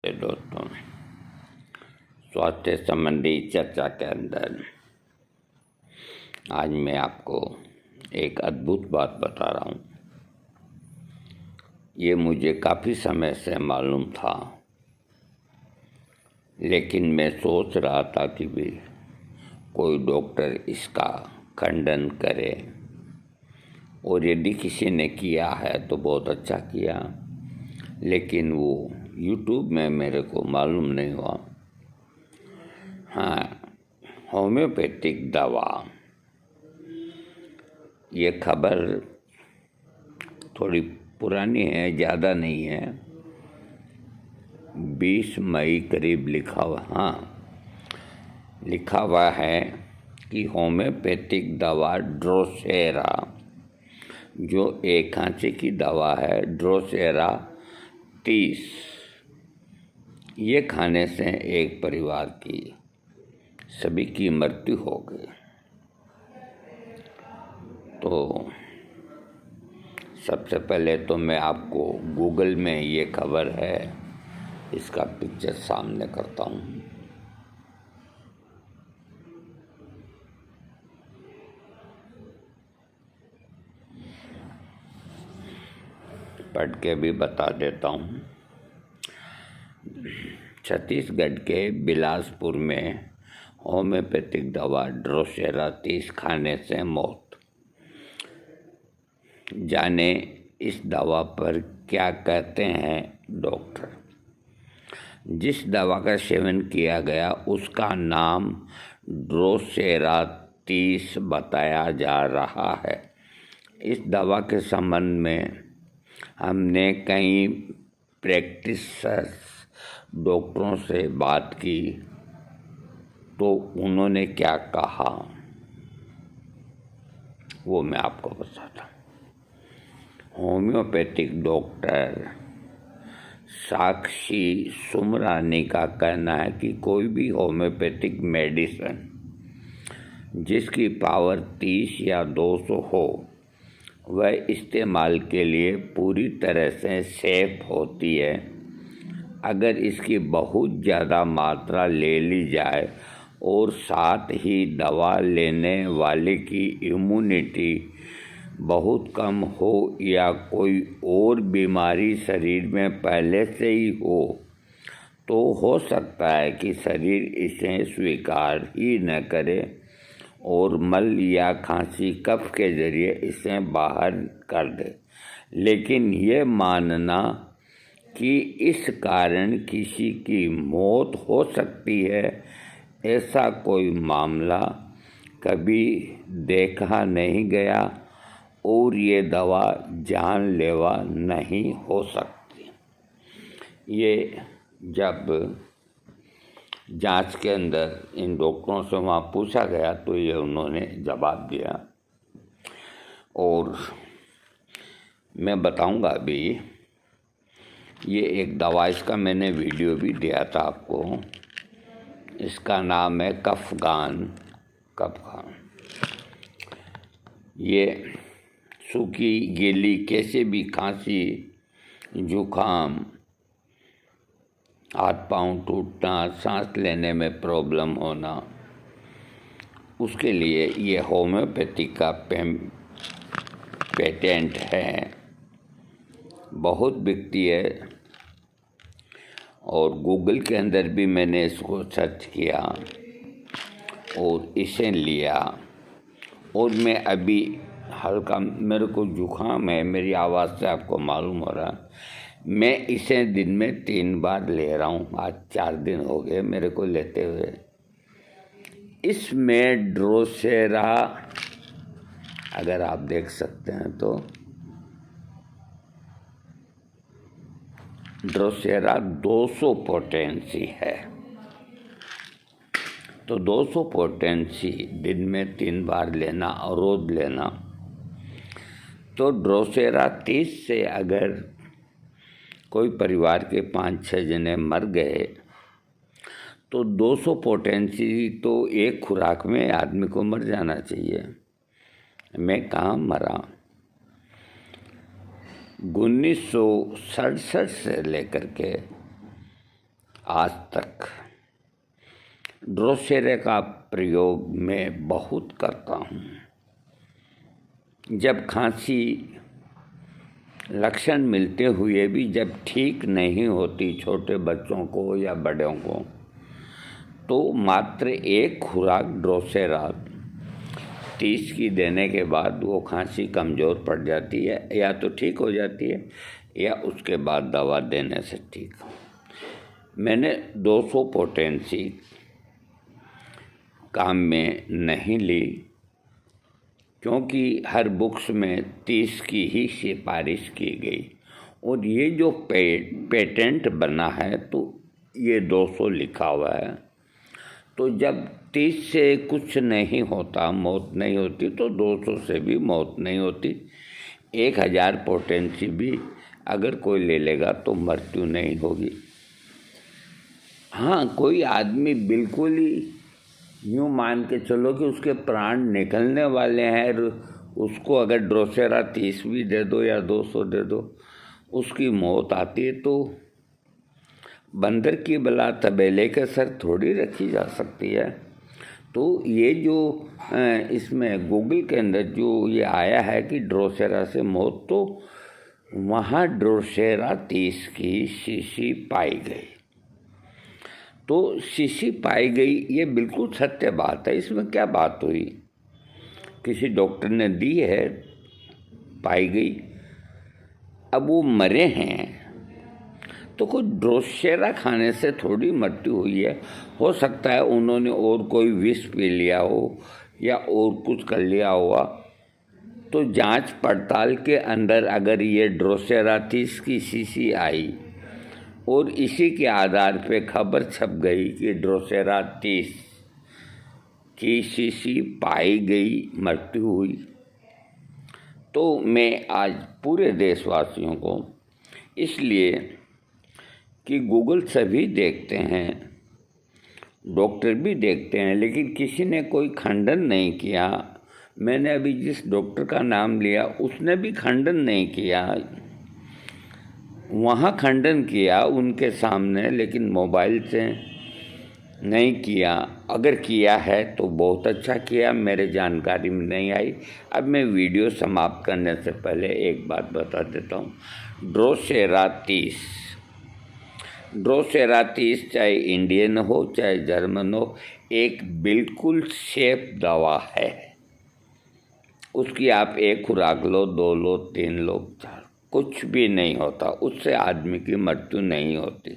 नमस्ते दोस्तों। स्वास्थ्य संबंधी चर्चा के अंदर आज मैं आपको एक अद्भुत बात बता रहा हूँ। ये मुझे काफ़ी समय से मालूम था, लेकिन मैं सोच रहा था कि भी कोई डॉक्टर इसका खंडन करे, और यदि किसी ने किया है तो बहुत अच्छा किया, लेकिन वो YouTube में मेरे को मालूम नहीं हुआ। हाँ, होम्योपैथिक दवा, ये खबर थोड़ी पुरानी है, ज़्यादा नहीं है। 20 मई करीब लिखा हुआ है कि होम्योपैथिक दवा ड्रोसेरा, जो एक खांसी की दवा है, ड्रोसेरा 30, ये खाने से एक परिवार की सभी की मृत्यु हो गई। तो सबसे पहले तो मैं आपको गूगल में ये खबर है, इसका पिक्चर सामने करता हूँ। पढ़ के भी बता देता हूँ। छत्तीसगढ़ के बिलासपुर में होम्योपैथिक दवा ड्रोसेरा 30 खाने से मौत। जाने इस दवा पर क्या कहते हैं डॉक्टर। जिस दवा का सेवन किया गया उसका नाम ड्रोसेरा 30 बताया जा रहा है। इस दवा के संबंध में हमने कई प्रैक्टिशनर्स डॉक्टरों से बात की, तो उन्होंने क्या कहा वो मैं आपको बताता हूँ। होम्योपैथिक डॉक्टर साक्षी सुमरानी का कहना है कि कोई भी होम्योपैथिक मेडिसिन जिसकी पावर 30 या 200 हो, वह इस्तेमाल के लिए पूरी तरह से सेफ होती है। अगर इसकी बहुत ज़्यादा मात्रा ले ली जाए और साथ ही दवा लेने वाले की इम्यूनिटी बहुत कम हो या कोई और बीमारी शरीर में पहले से ही हो, तो हो सकता है कि शरीर इसे स्वीकार ही न करे और मल या खांसी कफ के जरिए इसे बाहर कर दे। लेकिन ये मानना कि इस कारण किसी की मौत हो सकती है, ऐसा कोई मामला कभी देखा नहीं गया, और ये दवा जानलेवा नहीं हो सकती। ये जब जांच के अंदर इन डॉक्टरों से वहाँ पूछा गया तो ये उन्होंने जवाब दिया, और मैं बताऊंगा अभी। ये एक दवा, इसका मैंने वीडियो भी दिया था आपको। इसका नाम है कफगान। ये सूखी गीली कैसे भी खांसी, जुखाम, हाथ पांव टूटना, सांस लेने में प्रॉब्लम होना, उसके लिए ये होम्योपैथी का पेटेंट है, बहुत बिकती है। और गूगल के अंदर भी मैंने इसको सर्च किया और इसे लिया, और मैं अभी हल्का, मेरे को जुखाम है, मेरी आवाज़ से आपको मालूम हो रहा, मैं इसे दिन में 3 बार ले रहा हूँ। आज 4 दिन हो गए मेरे को लेते हुए। इसमें ड्रोसेरा, अगर आप देख सकते हैं तो ड्रोसेरा 200 पोटेंसी है। तो 200 पोटेंसी दिन में 3 बार लेना और रोज लेना, तो ड्रोसेरा 30 से अगर कोई परिवार के 5-6 जने मर गए, तो 200 पोटेंसी तो एक खुराक में आदमी को मर जाना चाहिए। मैं कहाँ मरा। 1967 से लेकर के आज तक ड्रोसेरा का प्रयोग मैं बहुत करता हूँ। जब खांसी लक्षण मिलते हुए भी जब ठीक नहीं होती छोटे बच्चों को या बड़ों को, तो मात्र एक खुराक ड्रोसेरा 30 की देने के बाद वो खांसी कमज़ोर पड़ जाती है, या तो ठीक हो जाती है या उसके बाद दवा देने से ठीक। मैंने 200 पोटेंसी काम में नहीं ली, क्योंकि हर बुक्स में 30 की ही सिफारिश की गई, और ये जो पेटेंट बना है तो ये 200 लिखा हुआ है। तो जब 30 से कुछ नहीं होता, मौत नहीं होती, तो 200 से भी मौत नहीं होती। 1000 पोटेंसी भी अगर कोई ले लेगा तो मृत्यु नहीं होगी। हाँ, कोई आदमी बिल्कुल ही यूँ मान के चलो कि उसके प्राण निकलने वाले हैं, उसको अगर ड्रोसेरा 30 भी दे दो या 200 दे दो, उसकी मौत आती है, तो बंदर की बला तबेले के सर थोड़ी रखी जा सकती है। तो ये जो इसमें गूगल के अंदर जो ये आया है कि ड्रोसेरा से मौत, तो वहाँ ड्रोसेरा 30 की शीशी पाई गई। तो शीशी पाई गई, ये बिल्कुल सत्य बात है। इसमें क्या बात हुई, किसी डॉक्टर ने दी है, पाई गई। अब वो मरे हैं तो कोई ड्रोसेरा खाने से थोड़ी मृत्यु हुई है। हो सकता है उन्होंने और कोई विष पी लिया हो या और कुछ कर लिया हुआ। तो जांच पड़ताल के अंदर अगर ये ड्रोसेरा 30 की शीशी आई और इसी के आधार पे खबर छप गई कि ड्रोसेरा 30 की शीशी पाई गई, मृत्यु हुई, तो मैं आज पूरे देशवासियों को, इसलिए कि गूगल सभी देखते हैं, डॉक्टर भी देखते हैं, लेकिन किसी ने कोई खंडन नहीं किया। मैंने अभी जिस डॉक्टर का नाम लिया उसने भी खंडन नहीं किया। वहाँ खंडन किया उनके सामने, लेकिन मोबाइल से नहीं किया। अगर किया है तो बहुत अच्छा किया, मेरे जानकारी में नहीं आई। अब मैं वीडियो समाप्त करने से पहले एक बात बता देता हूँ। ड्रोसेरा 30 चाहे इंडियन हो चाहे जर्मन हो, एक बिल्कुल सेफ दवा है। उसकी आप एक खुराक लो, 2 लो, 3 लो, 4, कुछ भी नहीं होता। उससे आदमी की मृत्यु नहीं होती,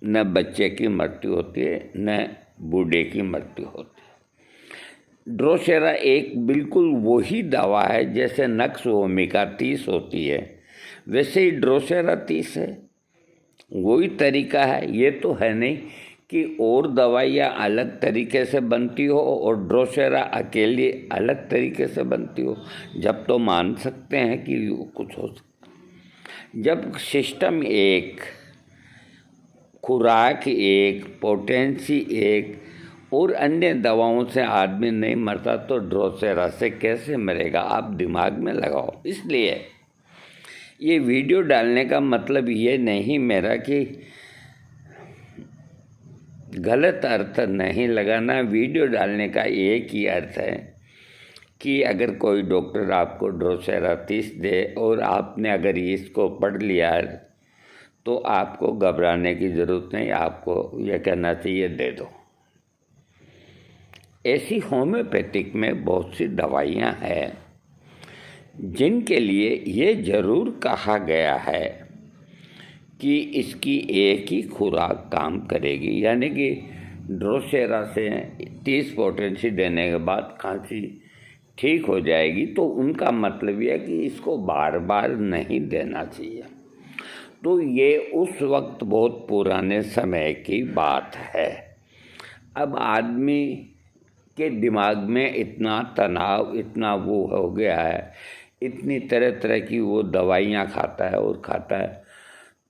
न बच्चे की मृत्यु होती है, न बूढ़े की मृत्यु होती है। ड्रोसेरा एक बिल्कुल वही दवा है, जैसे नक्स भूमिका 30 होती है, वैसे ही ड्रोसेरा 30 है। वही तरीका है। ये तो है नहीं कि और दवाइयाँ अलग तरीके से बनती हो और ड्रोसेरा अकेली अलग तरीके से बनती हो। जब तो मान सकते हैं कि कुछ हो सकता। जब सिस्टम एक, खुराक एक, पोटेंसी एक और अन्य दवाओं से आदमी नहीं मरता, तो ड्रोसेरा से कैसे मरेगा? आप दिमाग में लगाओ। इसलिए ये वीडियो डालने का मतलब ये नहीं मेरा कि गलत अर्थ नहीं लगाना। वीडियो डालने का एक ही अर्थ है कि अगर कोई डॉक्टर आपको ड्रोसेरा 30 दे और आपने अगर इसको पढ़ लिया है, तो आपको घबराने की ज़रूरत नहीं। आपको यह कहना चाहिए दे दो। ऐसी होम्योपैथिक में बहुत सी दवाइयाँ हैं जिनके लिए ये ज़रूर कहा गया है कि इसकी एक ही खुराक काम करेगी, यानी कि ड्रोसेरा से 30 पोटेंसी देने के बाद खांसी ठीक हो जाएगी। तो उनका मतलब यह है कि इसको बार बार नहीं देना चाहिए। तो ये उस वक्त बहुत पुराने समय की बात है। अब आदमी के दिमाग में इतना तनाव, इतना वो हो गया है, इतनी तरह तरह की वो दवाइयाँ खाता है और खाता है,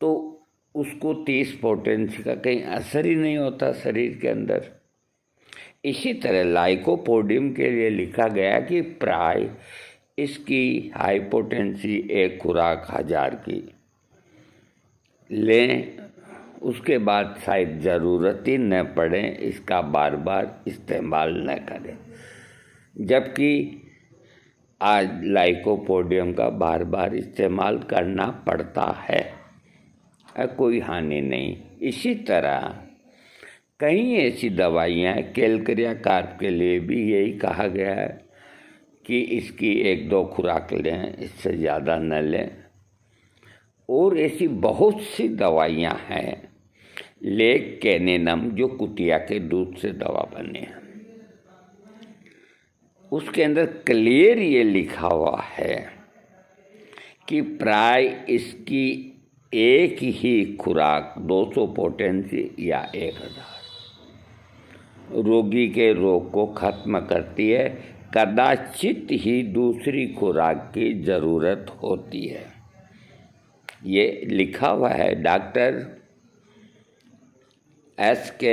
तो उसको 30 पोटेंसी का कहीं असर ही नहीं होता शरीर के अंदर। इसी तरह लाइकोपोडियम के लिए लिखा गया कि प्राय इसकी हाइपोटेंसी एक खुराक 1000 की लें उसके बाद शायद ज़रूरत ही न पड़े इसका बार बार इस्तेमाल न करें। जबकि आज लाइकोपोडियम का बार बार इस्तेमाल करना पड़ता है, कोई हानि नहीं। इसी तरह कई ऐसी दवाइयाँ हैं, कैलक्रिया कार्प के लिए भी यही कहा गया है कि इसकी 1-2 खुराक लें, इससे ज़्यादा न लें। और ऐसी बहुत सी दवाइयाँ हैं, लेक कैनेनम जो कुतिया के दूध से दवा बने हैं, उसके अंदर क्लियर ये लिखा हुआ है कि प्राय इसकी एक ही खुराक 200 पोटेंसी या 1000 रोगी के रोग को खत्म करती है। कदाचित ही दूसरी खुराक की ज़रूरत होती है। ये लिखा हुआ है डॉक्टर S.K.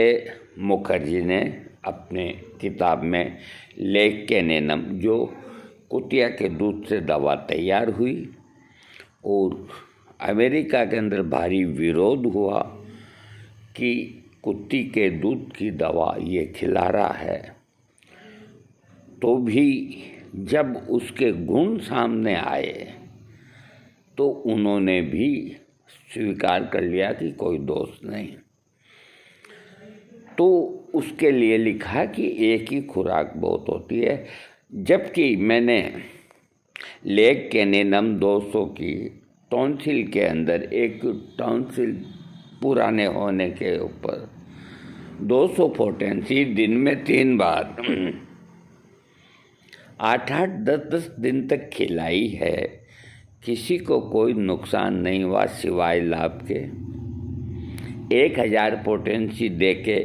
मुखर्जी ने अपने किताब में लेक कैनेनम, जो कुतिया के दूध से दवा तैयार हुई और अमेरिका के अंदर भारी विरोध हुआ कि कुत्ती के दूध की दवा ये खिला रहा है, तो भी जब उसके गुण सामने आए तो उन्होंने भी स्वीकार कर लिया कि कोई दोष नहीं। तो उसके लिए लिखा कि एक ही खुराक बहुत होती है। जबकि मैंने लेक कैनेनम 200 की टॉन्सिल के अंदर, एक टॉन्सिल पुराने होने के ऊपर 200 पोटेंसी दिन में 3 बार 8-8, 10-10 दिन तक खिलाई है। किसी को कोई नुकसान नहीं हुआ सिवाय लाभ के। 1000 पोटेंसी दे के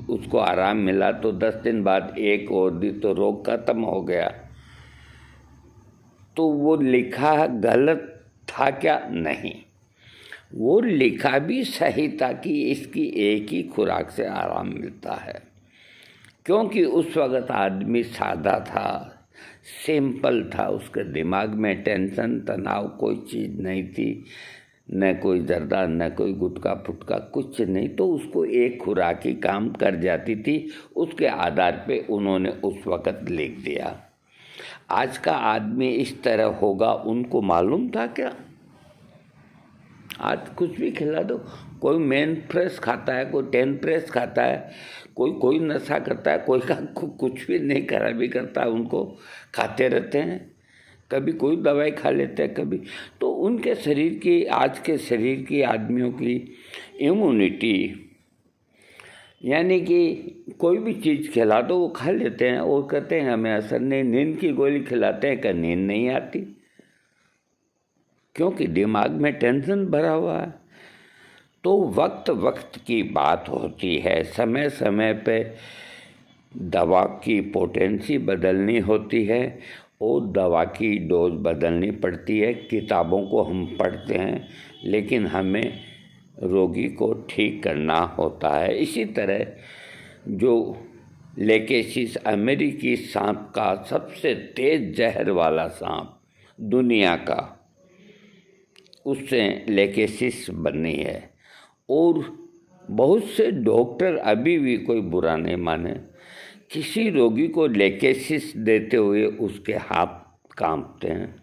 उसको आराम मिला, तो 10 दिन बाद एक और दी तो रोग खत्म हो गया। तो वो लिखा गलत था क्या? नहीं, वो लिखा भी सही था कि इसकी एक ही खुराक से आराम मिलता है, क्योंकि उस वक़्त आदमी सादा था, सिंपल था, उसके दिमाग में टेंशन तनाव कोई चीज़ नहीं थी, न कोई जर्दा, न कोई गुटका फुटका, कुछ नहीं। तो उसको एक खुराक ही काम कर जाती थी। उसके आधार पे उन्होंने उस वक़्त लिख दिया। आज का आदमी इस तरह होगा, उनको मालूम था क्या? आज कुछ भी खिला दो, कोई मेन फ्रेश खाता है, कोई 10 प्रेस खाता है, कोई नशा करता है, कोई का कुछ भी नहीं करा भी करता है, उनको खाते रहते हैं। कभी कोई दवाई खा लेते हैं, कभी। तो उनके शरीर की, आज के शरीर की आदमियों की इम्यूनिटी, यानी कि कोई भी चीज़ खिला दो वो खा लेते हैं और कहते हैं हमें असर नहीं। नींद की गोली खिलाते हैं कि नींद नहीं आती, क्योंकि दिमाग में टेंशन भरा हुआ है। तो वक्त वक्त की बात होती है, समय समय पे दवा की पोटेंसी बदलनी होती है और दवा की डोज बदलनी पड़ती है। किताबों को हम पढ़ते हैं, लेकिन हमें रोगी को ठीक करना होता है। इसी तरह जो लेकेसिस अमेरिकी सांप का सबसे तेज जहर वाला सांप दुनिया का, उससे लेकेसिस बनी है। और बहुत से डॉक्टर अभी भी, कोई बुरा नहीं माने, किसी रोगी को लेकेसिस देते हुए उसके हाथ कांपते हैं,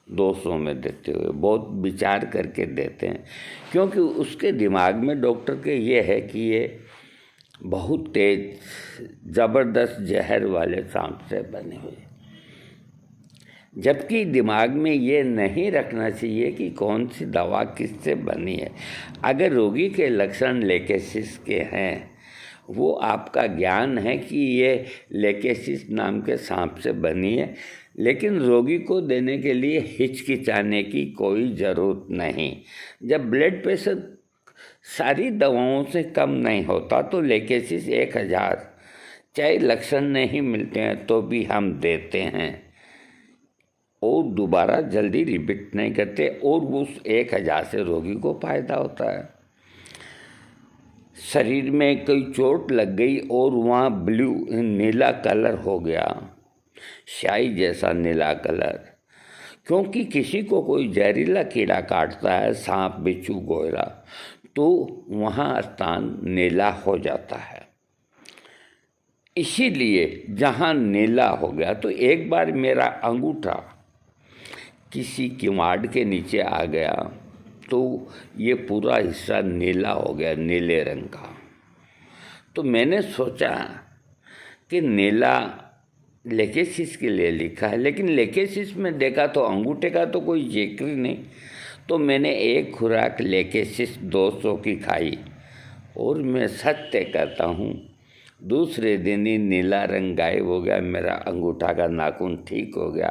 200 में देते हुए बहुत विचार करके देते हैं, क्योंकि उसके दिमाग में डॉक्टर के ये है कि ये बहुत तेज ज़बरदस्त जहर वाले सांप से बने हुए। जबकि दिमाग में ये नहीं रखना चाहिए कि कौन सी दवा किससे बनी है। अगर रोगी के लक्षण लेकेसिस के हैं, वो आपका ज्ञान है कि ये लेकेसिस नाम के सांप से बनी है, लेकिन रोगी को देने के लिए हिचकिचाने की कोई ज़रूरत नहीं। जब ब्लड प्रेशर सारी दवाओं से कम नहीं होता तो लेकेसिस 1000, चाहे लक्षण नहीं मिलते हैं तो भी हम देते हैं और दोबारा जल्दी रिपीट नहीं करते, और उस 1000 से रोगी को फ़ायदा होता है। शरीर में कोई चोट लग गई और वहाँ ब्लू नीला कलर हो गया, स्याही जैसा नीला कलर, क्योंकि किसी को कोई जहरीला कीड़ा काटता है, सांप बिच्छू गोयरा, तो वहाँ स्थान नीला हो जाता है। इसीलिए जहाँ नीला हो गया, तो एक बार मेरा अंगूठा किसी किवाड़ के नीचे आ गया तो ये पूरा हिस्सा नीला हो गया, नीले रंग का। तो मैंने सोचा कि नीला लेकेसिस के लिए लिखा है, लेकिन लेकेसिस में देखा तो अंगूठे का तो कोई जिक्र नहीं। तो मैंने एक खुराक लेकेसिस 200 की खाई और मैं सत्य कहता हूँ दूसरे दिन ही नीला रंग गायब हो गया, मेरा अंगूठा का नाखून ठीक हो गया।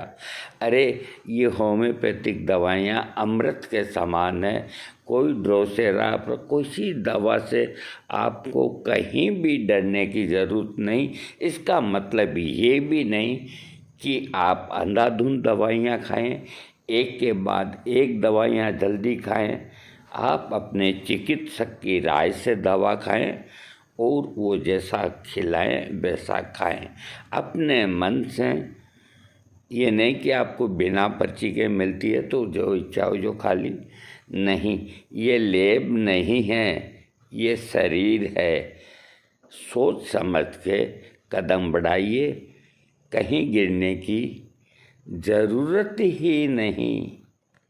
अरे ये होम्योपैथिक दवाइयाँ अमृत के समान है। कोई ड्रोसेरा पर किसी दवा से आपको कहीं भी डरने की ज़रूरत नहीं। इसका मतलब ये भी नहीं कि आप अंधाधुंध दवाइयाँ खाएं, एक के बाद एक दवाइयाँ जल्दी खाएं। आप अपने चिकित्सक की राय से दवा खाएं और वो जैसा खिलाएं वैसा खाएं अपने मन से। ये नहीं कि आपको बिना पर्ची के मिलती है तो जो इच्छा हो जो खा ली, नहीं, ये लेब नहीं है, ये शरीर है। सोच समझ के कदम बढ़ाइए, कहीं गिरने की ज़रूरत ही नहीं।